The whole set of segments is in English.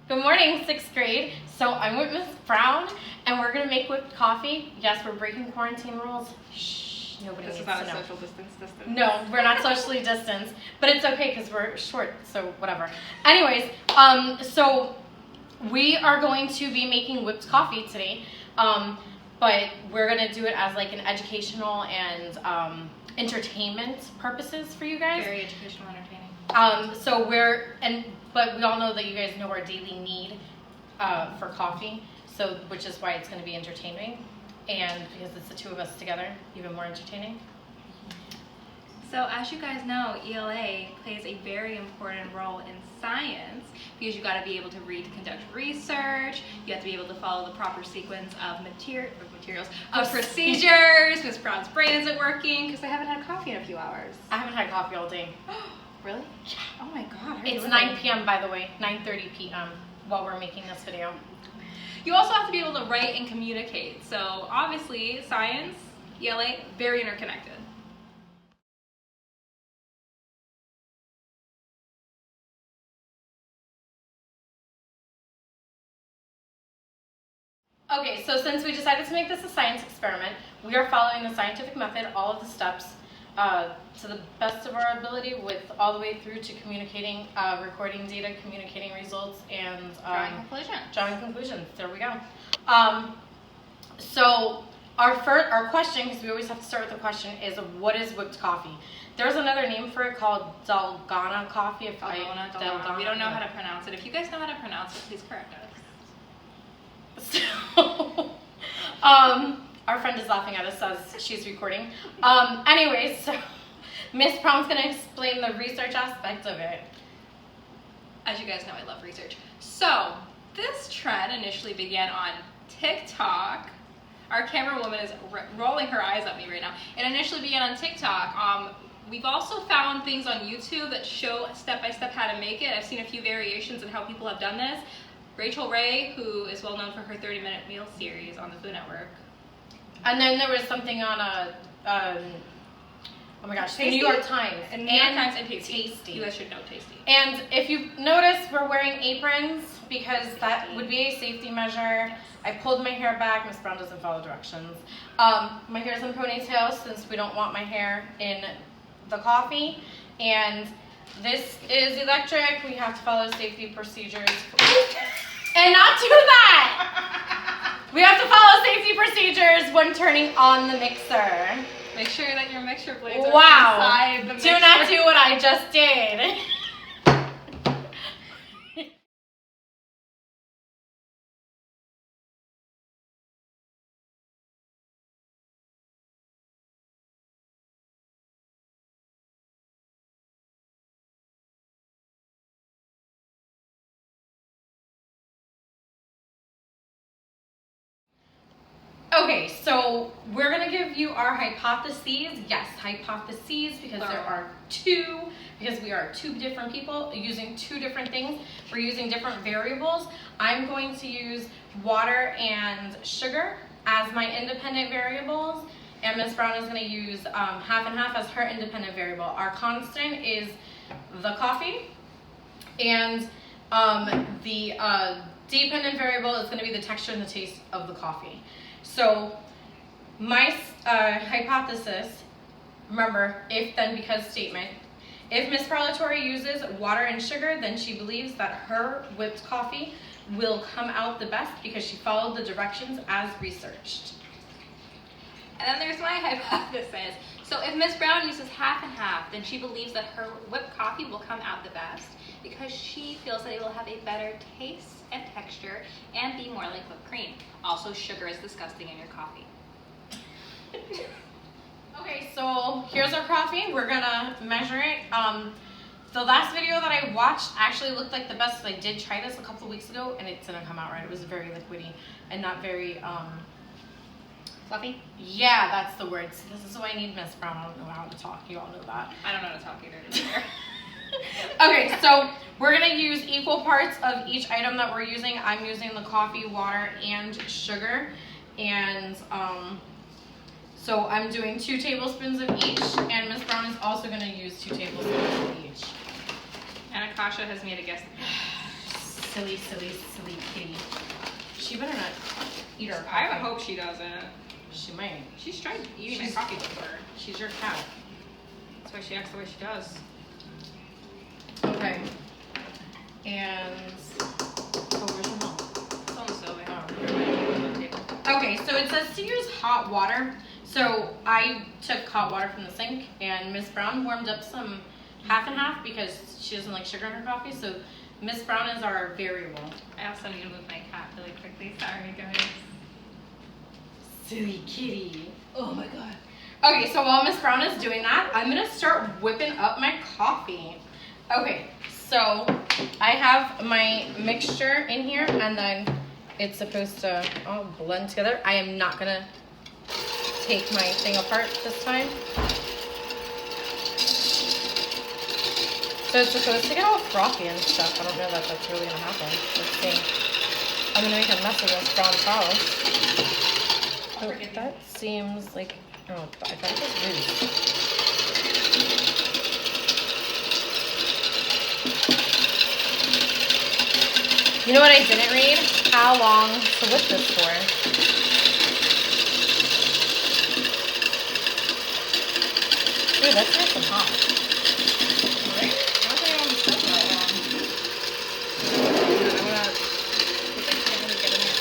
Good morning, 6th grade. So I'm with Miss Brown, and we're gonna make whipped coffee. Yes, we're breaking quarantine rules. Shh, nobody needs to know. This is not a social distance. No, we're not socially distanced, but it's okay because we're short, so whatever. Anyways, so we are going to be making whipped coffee today, but we're gonna do it as like an educational and entertainment purposes for you guys. Very educational, entertaining. But we all know that you guys know our daily need for coffee, so which is why it's going to be entertaining, and because it's the two of us together, even more entertaining. So as you guys know, ELA plays a very important role in science because you got to be able to read to conduct research. You have to be able to follow the proper sequence of procedures. Miss Brown's brain isn't working because I haven't had coffee in a few hours. I haven't had coffee all day. Really? Yeah. Oh my God. It's 9 p.m. by the way, 9:30 p.m. while we're making this video. You also have to be able to write and communicate. So obviously, science, ELA, very interconnected. Okay, so since we decided to make this a science experiment, we are following the scientific method, all of the steps, to the best of our ability, with all the way through to communicating, recording data, communicating results, and drawing conclusions. There we go. So our question, because we always have to start with the question, is what is whipped coffee? There's another name for it called Dalgona coffee. Dalgona. We don't know how to pronounce it. If you guys know how to pronounce it, please correct us. So, our friend is laughing at us as she's recording. Anyways, so Miss Brown's gonna explain the research aspect of it. As you guys know, I love research. So, this trend initially began on TikTok. Our camera woman is rolling her eyes at me right now. It initially began on TikTok. We've also found things on YouTube that show step-by-step how to make it. I've seen a few variations on how people have done this. Rachel Ray, who is well known for her 30-minute meal series on the Food Network. And then there was something on oh my gosh, Tasty? the New York Times. And New York Times and Tasty. Tasty. You guys should know Tasty. And if you notice, we're wearing aprons because that would be a safety measure. I pulled my hair back. Miss Brown doesn't follow directions. My hair's in ponytails since we don't want my hair in the coffee. And this is electric. We have to follow safety procedures. And not do that! We have to follow safety procedures when turning on the mixer. Make sure that your mixer blades are inside the mixer. Do not do what I just did. Okay, so we're going to give you our hypotheses. Yes, hypotheses, because there are two, because we are two different people using two different things. We're using different variables. I'm going to use water and sugar as my independent variables, and Ms. Brown is going to use half and half as her independent variable. Our constant is the coffee, and the dependent variable is going to be the texture and the taste of the coffee. So my hypothesis, remember, if then because statement, if Miss Parlatore uses water and sugar, then she believes that her whipped coffee will come out the best because she followed the directions as researched. And then there's my hypothesis. So if Miss Brown uses half and half, then she believes that her whipped coffee will come out the best because she feels that it will have a better taste and texture and be more like whipped cream. Also, sugar is disgusting in your coffee. Okay, so here's our coffee. We're gonna measure it. The last video that I watched actually looked like the best. I did try this a couple of weeks ago and it didn't come out right. It was very liquidy and not very fluffy? Yeah, that's the word. So this is why I need Miss Brown. I don't know how to talk. You all know that. I don't know how to talk either. Okay, so we're going to use equal parts of each item that we're using. I'm using the coffee, water, and sugar. And so I'm doing 2 tablespoons of each. And Miss Brown is also going to use 2 tablespoons of each. And Akasha has made a guess. Silly kitty. She better not eat our coffee. I hope she doesn't. She might. She's tried eating my coffee before. She's your cat. That's why she acts the way she does. Okay. And where's your mom? It's on the stove. Okay, so it says to use hot water. So I took hot water from the sink, and Miss Brown warmed up some half and half because she doesn't like sugar in her coffee. So Miss Brown is our variable. I also need to move my cat really quickly. Sorry, guys. Silly kitty. Oh my god. Okay, so while Miss Brown is doing that, I'm gonna start whipping up my coffee. Okay, so I have my mixture in here, and then it's supposed to all blend together. I am not gonna take my thing apart this time. So it's supposed to get all frothy and stuff. I don't know that that's really gonna happen. Let's see. I'm gonna make a mess of this brown sauce. Oh, that seems like, oh, I thought it was loose. You know what I didn't read? How long to whip this for. Dude, that's nice and hot. Right? Why is I on the stove that long? I'm gonna, because I can't really get in there.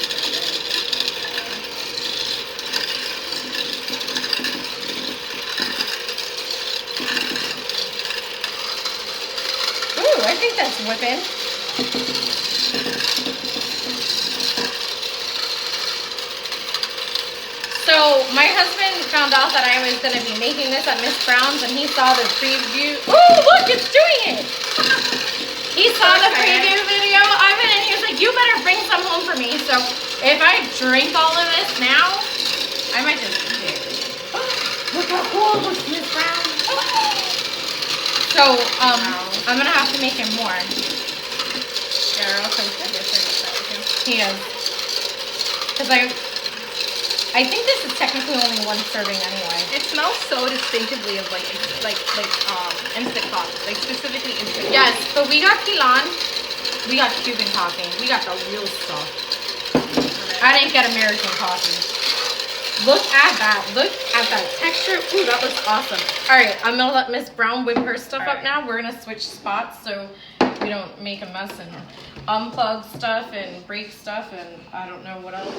Ooh, I think that's whipping. So my husband found out that I was going to be making this at Miss Brown's, and he saw the preview. Ooh, look, it's doing it. He saw the preview video of it, and he was like, you better bring some home for me. So if I drink all of this now, I might just eat it. Look how cool it looks, Miss Brown. So I'm going to have to make him more. Yeah, or else I'm going to get upset with him. He is. Because I think this is technically only one serving anyway. It smells so distinctively of like instant coffee, like specifically instant. Yes, but we got Keelan. We got Cuban coffee. We got the real stuff. I didn't get American coffee. Look at that. Look at that texture. Ooh, that looks awesome. All right, I'm gonna let Miss Brown whip her stuff up now. We're gonna switch spots so we don't make a mess and unplug stuff and break stuff and I don't know what else.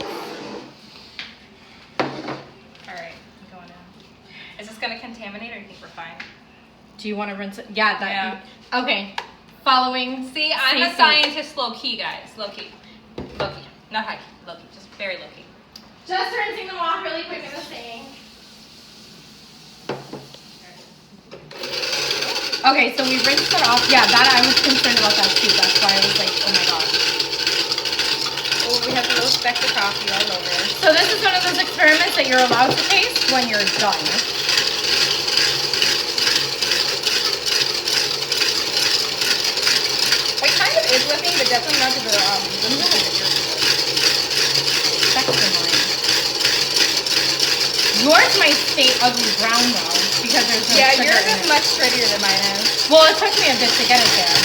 Alright, I'm going in. Is this gonna contaminate or do you think we're fine? Do you want to rinse it? Yeah, that. Yeah. Okay. Following. See, I'm a scientist low key, guys. Low key. Low key. Not high key. Low key. Just very low key. Just rinsing them off really quick in the sink. Okay, so we rinsed it off. Yeah, that I was concerned about that too. That's why I was like, oh my gosh. Oh, we have a little speck of coffee all over. So this is one of those experiments that you're allowed to taste when you're done. It kind of is whipping, but definitely not to the level that you're Yours might stay ugly brown though, because there's no yeah, sugar yours in is it. much prettier than mine is. Well, it took me a bit to get it there.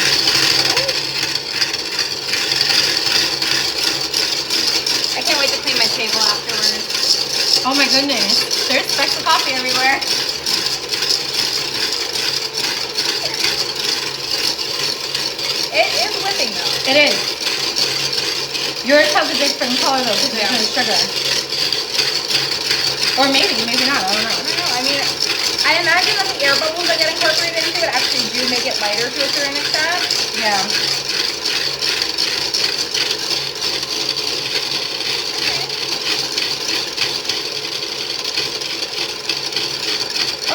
I can't wait to clean my table afterwards. Oh my goodness, there's specks of coffee everywhere. It is whipping though. It is. Yours has a different color though, because there's no sugar. Or maybe not, I don't know. I don't know, I mean, I imagine that the air bubbles that get incorporated into it actually do make it lighter to a certain extent. Yeah.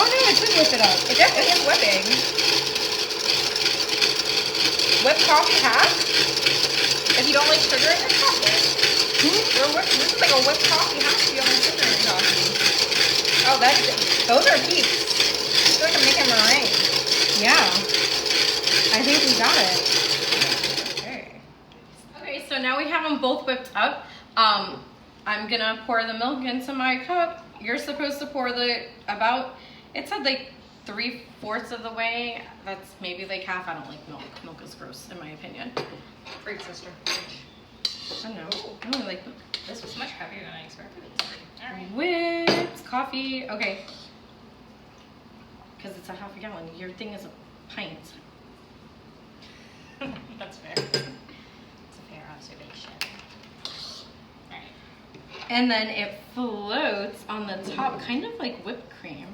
Oh no, it should whip it up. It definitely is whipping. Whipped coffee half? If you don't like sugar in your coffee. This is like a whipped coffee half if you don't like sugar in your coffee. Oh, those are keeps. I feel like I'm making meringue. Yeah. I think we got it. Okay. Okay, so now we have them both whipped up. I'm gonna pour the milk into my cup. You're supposed to pour it said like 3/4 of the way. That's maybe like half. I don't like milk. Milk is gross in my opinion. Freak sister. I know. I don't like This was much heavier than I expected it to be. Alright. whips, coffee. Okay. Because it's a half a gallon. Your thing is a pint. That's fair. It's a fair observation. Alright. And then it floats on the top, kind of like whipped cream.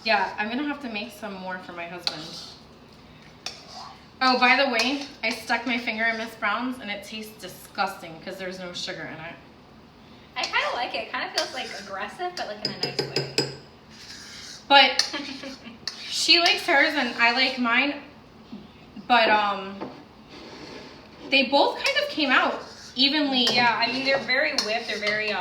Yeah, I'm gonna have to make some more for my husband. Oh, by the way, I stuck my finger in Miss Brown's and it tastes disgusting because there's no sugar in it. I kind of like it. It kind of feels like aggressive, but like in a nice way. But she likes hers and I like mine. But they both kind of came out evenly. Yeah, I mean they're very whipped. They're very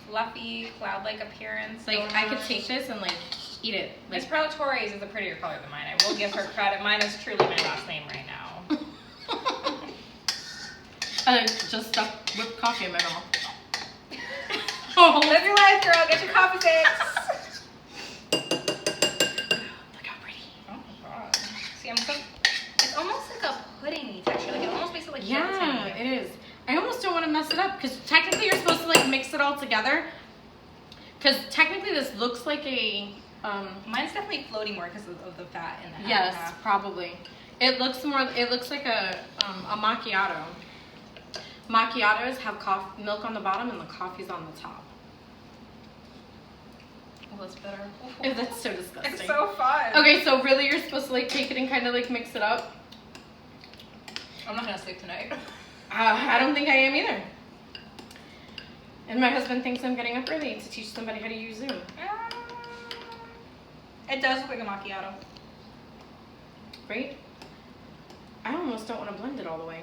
fluffy, cloud-like appearance. Like I could take this and like eat it. Miss Like, Parlatore's is a prettier color than mine. I will give her credit. Mine is truly my last name right now. I just stuck whipped coffee in my mouth. Oh, Live your life, girl. Get your coffee fix. look how pretty. Oh my god. See, it's almost like a puddingy texture. Like it almost makes it like Yeah, gelatin. it is. I almost don't want to mess it up because technically you're supposed to like mix it all together. Because technically this looks like a Mine's definitely floating more because of the fat in the yes, half. probably. It looks like a macchiato. Macchiatos have milk on the bottom and the coffee's on the top. Oh, that's better. Oh, that's so disgusting. It's so fun. Okay, so really you're supposed to like take it and kind of like mix it up? I'm not gonna sleep tonight. I don't think I am either. And my husband thinks I'm getting up early to teach somebody how to use Zoom. It does look like a macchiato. Right? I almost don't want to blend it all the way.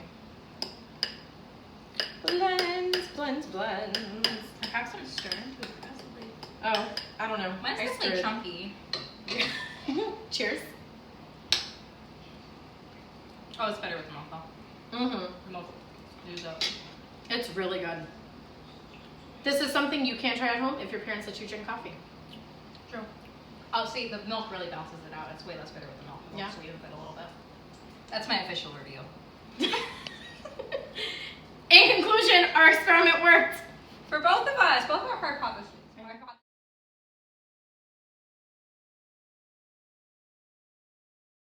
Blends. I have some stirring to it, possibly. Oh, I don't know. Mine's I definitely stirred. chunky. Cheers. Oh, it's better with milk though. Mm-hmm. Milk oozes up. It's really good. This is something you can't try at home if your parents let you drink coffee. True. Oh, see, the milk really balances it out. It's way less bitter with the milk. The milk Yeah. sweetens it a little bit. That's my official review.